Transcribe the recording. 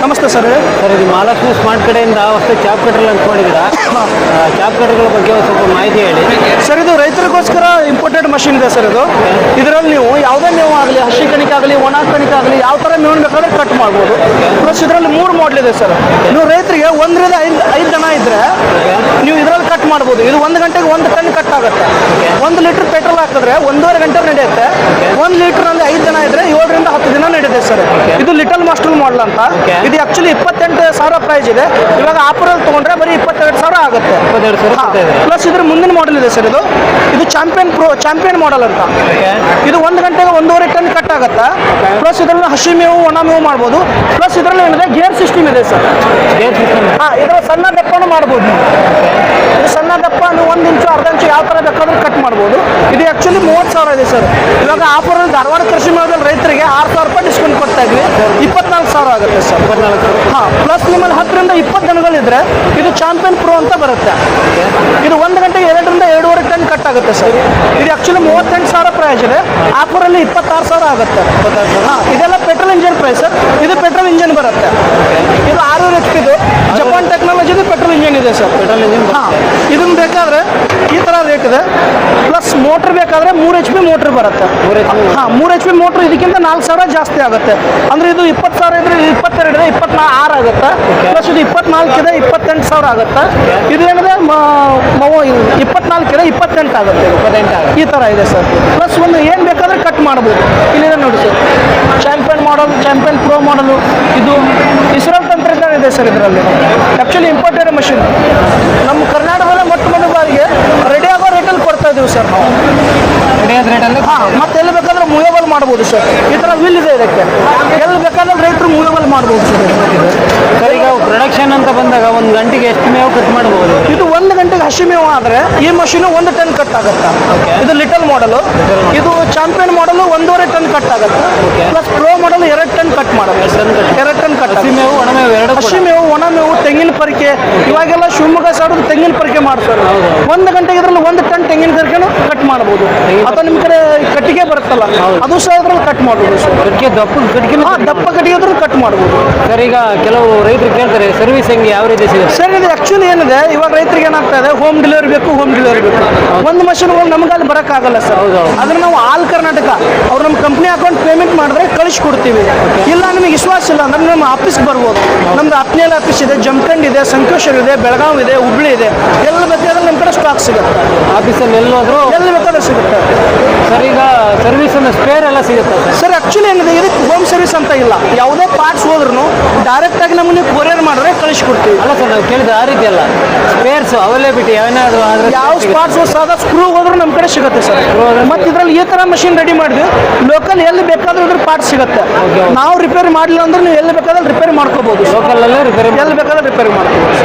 ನಮಸ್ತೆ sir. Sir, ಇದು Mahalakshmi smart ಕಡೆಯಿಂದ ಹೊಸ ಚಾಪ್ ಕಟ್ರ್ ಲಾಂಚ್ ಮಾಡಿದ್ದೀರಾ? ಚಾಪ್ ಕಟ್ರ್ಗಳ ಬಗ್ಗೆ ಒಂದು ಸ್ವಲ್ಪ ಮಾಹಿತಿ ಹೇಳಿ ಸರ್. ಇದು ರೈತರಿಗೋಸ್ಕರ ಇಂಪೋರ್ಟೆಡ್ ಮಷಿನ್ ಇದೆ ಸರ್. ಇದರಲ್ಲಿ ನೀವು ಯಾವುದೇ ಮೇವು ಆಗಲಿ, ಹಸಿ ಕಣಿಕೆ ಆಗಲಿ, ಒಣ ಕಣಿಕೆ ಆಗಲಿ, ಯಾವ ಥರ ಮೇವು ಬೇಕಾದ್ರೆ ಕಟ್ ಮಾಡ್ಬೋದು. ಪ್ಲಸ್ ಇದರಲ್ಲಿ 3 ಮಾಡಲ್ ಇದೆ ಸರ್. ನೀವು ರೈತರಿಗೆ 1 ರಿಂದ 5 ದನ ಇದ್ರೆ ನೀವು ಇದರಲ್ಲಿ ಕಟ್ ಮಾಡ್ಬೋದು. ಇದು 1 ಗಂಟೆಗೆ 1 ಟನ್ ಕಟ್ ಆಗುತ್ತೆ. 1 ಲೀಟರ್ ಪೆಟ್ರೋಲ್ ಹಾಕಿದ್ರೆ 1.5 ಗಂಟೆ ನಡೆಯುತ್ತೆ. 1 ಲೀಟರ್ನಲ್ಲಿ 5 ದನ ಇದ್ರೆ 7 ರಿಂದ 10 ದಿನ ನಡೆಯುತ್ತೆ ಸರ್. ಇದು ಲಿಟಲ್ ಮಾಸ್ಟರ್ ಮಾಡಲ್ ಅಂತ. ಇದು ಆಕ್ಚುಲಿ 28,000 ಪ್ರೈಸ್ ಇದೆ. ಇವಾಗ ಆಫರಲ್ಲಿ ತಗೊಂಡ್ರೆ ಬರೀ 22,000 ಆಗುತ್ತೆ. 22,000 ಪ್ಲಸ್ ಇದ್ರ ಮುಂದಿನ ಮಾಡಲ್ ಇದೆ ಸರ್. ಇದು ಚಾಂಪಿಯನ್ ಮಾಡಲ್ ಅಂತ. ಇದು 1 ಗಂಟೆಗೆ 1.5 ಟನ್ ಕಟ್ ಆಗುತ್ತೆ. ಪ್ಲಸ್ ಇದರಲ್ಲಿ ಹಸಿ ಮೇವು, ಒಣ ಮೇವು ಮಾಡ್ಬೋದು. ಪ್ಲಸ್ ಇದರಲ್ಲಿ ಏನಿದೆ ಗೇರ್ ಸಿಸ್ಟಮ್ ಇದೆ ಸರ್. ಇದರ ಸಣ್ಣ ದಪ್ಪನು ಮಾಡ್ಬೋದು ನೀವು. ಇದು ಸಣ್ಣ ದಪ್ಪ ನೀವು 1 ಇಂಚು, ಅರ್ಧ ಇಂಚು ಯಾವ ಥರ ಬೇಕಾದ್ರೂ ಕಟ್ ಮಾಡ್ಬೋದು. ಇದು ಆಕ್ಚುಲಿ 30,000 ಇದೆ ಸರ್. ಇವಾಗ ಆಫರಲ್ಲಿ ಧಾರವಾಡ ಕೃಷಿ ಮೇಳದಲ್ಲಿ ರೈತರಿಗೆ 6,000 ರೂಪಾಯಿ ಡಿಸ್ಕೌಂಟ್ ಕೊಡ್ತಾ ಇದ್ವಿ. 24,000 ಆಗುತ್ತೆ ಸರ್. 24,000. ಪ್ಲಸ್ ನಿಮ್ಮಲ್ಲಿ 10 ರಿಂದ 20 ದನಗಳಿದ್ರೆ ಇದು ಚಾಂಪಿಯನ್ ಪ್ರೋ ಅಂತ ಬರುತ್ತೆ. ಇದು 1 ಗಂಟೆಗೆ 2 ರಿಂದ 2.5 ಟನ್ ಕಟ್ ಆಗುತ್ತೆ ಸರ್. ಇದು ಆಕ್ಚುಲಿ 38,000 ಪ್ರೈಸ್ ಇದೆ. ಆಫರಲ್ಲಿ 26,000 ಆಗುತ್ತೆ. ಇದೆಲ್ಲ ಪೆಟ್ರೋಲ್ ಇಂಜಿನ್ ಪ್ರೈಸ್ ಸರ್. ಇದು ಪೆಟ್ರೋಲ್ ಇಂಜಿನ್ ಬರುತ್ತೆ. ಇದು 600 HP ಇದು ಜಪಾನ್ ಟೆಕ್ನಾಲಜಿದು ಪೆಟ್ರೋಲ್ ಇಂಜಿನ್ ಇದೆ ಸರ್. Petrol engine. ಇದನ್ನ ಬೇಕಾದ್ರೆ ಈ ಥರ ರೇಟ್ ಇದೆ. ಪ್ಲಸ್ ಮೋಟ್ರ್ ಬೇಕಾದ್ರೆ 3 HP ಮೋಟ್ರ್ ಬರುತ್ತೆ. 3 HP ಮೋಟ್ರ್ ಇದಕ್ಕಿಂತ 4,000 ಜಾಸ್ತಿ ಆಗುತ್ತೆ. ಅಂದ್ರೆ ಇದು 20,000 ಇದ್ರೆ 22 ಇದೆ, 26 ಆಗುತ್ತೆ. ಪ್ಲಸ್ ಇದು 24 ಇದೆ, 28,000 ಆಗುತ್ತೆ. ಇದು ಏನಿದೆ 24 ಇದೆ, 28 ಆಗುತ್ತೆ. 28 ಈ ಥರ ಇದೆ ಸರ್. ಪ್ಲಸ್ ಒಂದು ಏನು ಬೇಕಾದ್ರೆ ಕಟ್ ಮಾಡ್ಬೋದು. ಇಲ್ಲಿದೆ ನೋಡಿ ಸರ್, ಚಾಂಪಿಯನ್ ಮಾಡಲ್, ಚಾಂಪಿಯನ್ ಪ್ರೋ ಮಾಡಲು. ಇದು ಇಸ್ರೋ ತಂತ್ರಜ್ಞಾನ ಇದೆ ಸರ್ ಇದರಲ್ಲಿ. ಆ್ಯಕ್ಚುಲಿ ಇಂಪೋರ್ಟೆಡ್ ಮಷಿನ್ ನಮ್ಮ ಕರ್ನಾಟಕದಲ್ಲಿ ಮೊಟ್ಟ ಮೊದಲ ಬಾರಿಗೆ ರೆಡಿ ಆಗೋ ರೇಟಲ್ಲಿ ಕೊಡ್ತಾ ಇದ್ದೀವಿ ಸರ್ ನಾವು. ರೇಟಲ್ಲಿ ಮತ್ತೆ ಎಲ್ಲಿ ಬೇಕಾದ್ರೆ ಮೂವೇಬಲ್ ಮಾಡ್ಬೋದು ಸರ್. ಈ ಥರ ವೀಲ್ ಇದೆ ಇದಕ್ಕೆ. ಎಲ್ಲಿ ಬೇಕಾದ್ರೆ ರೈತರು ಮೂವೇಬಲ್ ಮಾಡ್ಬೋದು ಸರ್. ಸರ್, ಈಗ ಪ್ರೊಡಕ್ಷನ್ ಅಂತ ಬಂದಾಗ 1 ಗಂಟೆಗೆ ಎಷ್ಟು ಮೇವು ಕಟ್ ಮಾಡ್ಬೋದು? ಇದು 1 ಗಂಟೆಗೆ ಹಸಿ ಮೇವು ಆದರೆ ಈ ಮಷೀನು 1 ಟನ್ ಕಟ್ ಆಗುತ್ತೆ. ಇದು ಲಿಟಲ್ ಮಾಡಲು. ಇದು ಚಾಂಪಿಯನ್ ಮಾಡಲು 1.5 ಟನ್ ಕಟ್ ಆಗುತ್ತೆ. ಪ್ಲಸ್ ಪ್ರೋ ಮಾಡಲು 2 ಟನ್ ಕಟ್ ಮಾಡುತ್ತೆ. 2 ಟನ್ ಕಟ್. ಹಸಿ ಮೇವು, ಒಣ ಮೇವು ಎರಡು. ಹಸಿ ಮೇವು, ಒಣ ಮೇವು, ತೆಂಗಿನ ಪರಿಕೆ. ಇವಾಗೆಲ್ಲ ಶಿವಮೊಗ್ಗ ಸೈಡ್ ತೆಂಗಿನ ಪರಿಕೆ ಮಾಡ್ತಾರೆ. 1 ಗಂಟೆಗೆ ಇದರಲ್ಲಿ 1 ಟನ್ ತೆಂಗಿನ ಪರಿಕೆನೂ ಕಟ್ ಮಾಡ್ಬೋದು. ಅಥವಾ ನಿಮ್ಮ ಕಡೆ ಕಟ್ಟಿಗೆ ಬರುತ್ತಲ್ಲ, ಅದು ಸಹ ಇದ್ರಲ್ಲಿ ಕಟ್ ಮಾಡ್ಬೋದು ಸರ್. ಕಟ್ಟಿಗೆ ದಪ್ಪ ಕಟ್ಟಿಗೆ ಅದ್ರೂ ಕಟ್ ಮಾಡ್ಬೋದು ಸರ್. ಈಗ ಕೆಲವು ರೈತರು ಕೇಳ್ತಾರೆ ಸರ್ವಿಸ್ ಹೆಂಗೆ, ಯಾವ ರೀತಿ ಸಿಗುತ್ತೆ ಸರ್? ಇದು ಆಕ್ಚುಲಿ ಏನಿದೆ, ಇವಾಗ ರೈತರಿಗೆ ಏನಾಗ್ತಾ ಇದೆ, ಹೋಮ್ ಡೆಲಿವರಿ ಬೇಕು. ಒಂದು ಮಷಿನ್ಗಳು ನಮ್ಗೆ ಅಲ್ಲಿ ಬರೋಕ್ಕಾಗಲ್ಲ ಸರ್. ಅದನ್ನ ನಾವು ಆಲ್ ಕರ್ನಾಟಕ ಅವ್ರು ನಮ್ಮ ಕಂಪ್ನಿ ಅಕೌಂಟ್ ಪೇಮೆಂಟ್ ಮಾಡಿದ್ರೆ ಕಳಿಸ್ಕೊಡ್ತೀವಿ. ಇಲ್ಲ ನಿಮಗೆ ವಿಶ್ವಾಸ ಇಲ್ಲ ಅಂದ್ರೆ ನಮ್ಮ ಆಫೀಸ್ಗೆ ಬರ್ಬೋದು. ನಮ್ದು ಹತ್ನೇಲ್ ಆಫೀಸ್ ಇದೆ, ಜಮಖಂಡಿ ಇದೆ, ಸಂಕೇಶ್ವರ ಇದೆ, ಬೆಳಗಾವಿ ಇದೆ, ಹುಬ್ಳಿ ಇದೆ. ಎಲ್ಲ ಬೇಕಾದ್ರೆ ನಮ್ಮ ಕಡೆ ಸ್ಟಾಕ್ ಸಿಗುತ್ತೆ. ಆಫೀಸಲ್ಲಿ ಎಲ್ಲೋದ್ರು ಎಲ್ಲಿ ಬೇಕಾದ್ರೆ ಸಿಗುತ್ತೆ ಸರ್. ಈಗ ಸರ್ವಿಸ್ ಸ್ಪೇರ್ ಎಲ್ಲ ಸಿಗುತ್ತೆ ಸರ್. ಆಕ್ಚುಲಿ ಏನಿದೆ, ಇದಕ್ಕೆ ಹೋಮ್ ಸರ್ವಿಸ್ ಅಂತ ಇಲ್ಲ. ಯಾವುದೇ ಪಾರ್ಟ್ಸ್ ಹೋದ್ರೂ ಡೈರೆಕ್ಟ್ ಆಗಿ ನಮ್ಮನ್ನು ಕೊರಿಯರ್ ಮಾಡಿದ್ರೆ ಕಳಿಸ್ಕೊಡ್ತೀವಿ. ಅಲ್ಲ ಸರ್, ನಾವು ಕೇಳಿದ ಆ ರೀತಿ ಅಲ್ಲ. ಸ್ಪೇರ್ಸ್ ಅವೈಲೇಬಿಲಿಟಿ ಏನಾದ್ರು ಯಾವ ಪಾರ್ಟ್ಸ್ ಸಾದ ಸ್ಕ್ರೂ ಹೋದ್ರೂ ನಮ್ಮ ಕಡೆ ಸಿಗುತ್ತೆ ಸರ್. ಮತ್ತೆ ಇದರಲ್ಲಿ ಈ ತರ ಮಷಿನ್ ರೆಡಿ ಮಾಡಿದ್ವಿ. ಲೋಕಲ್ ಎಲ್ಲಿ ಬೇಕಾದ್ರೂ ಇದ್ರ ಪಾರ್ಟ್ಸ್ ಸಿಗುತ್ತೆ. ನಾವು ರಿಪೇರಿ ಮಾಡಲಿಲ್ಲ ಅಂದ್ರೆ ನೀವು ಎಲ್ಲಿ ಬೇಕಾದ್ರೆ ರಿಪೇರಿ ಮಾಡ್ಕೋಬಹುದು. ಲೋಕಲ್ ಅಲ್ಲೇ ರಿಪೇರಿ ಎಲ್ಲಿ ಬೇಕಾದ್ರೆ ರಿಪೇರಿ ಮಾಡ್ಕೋಬಹುದು.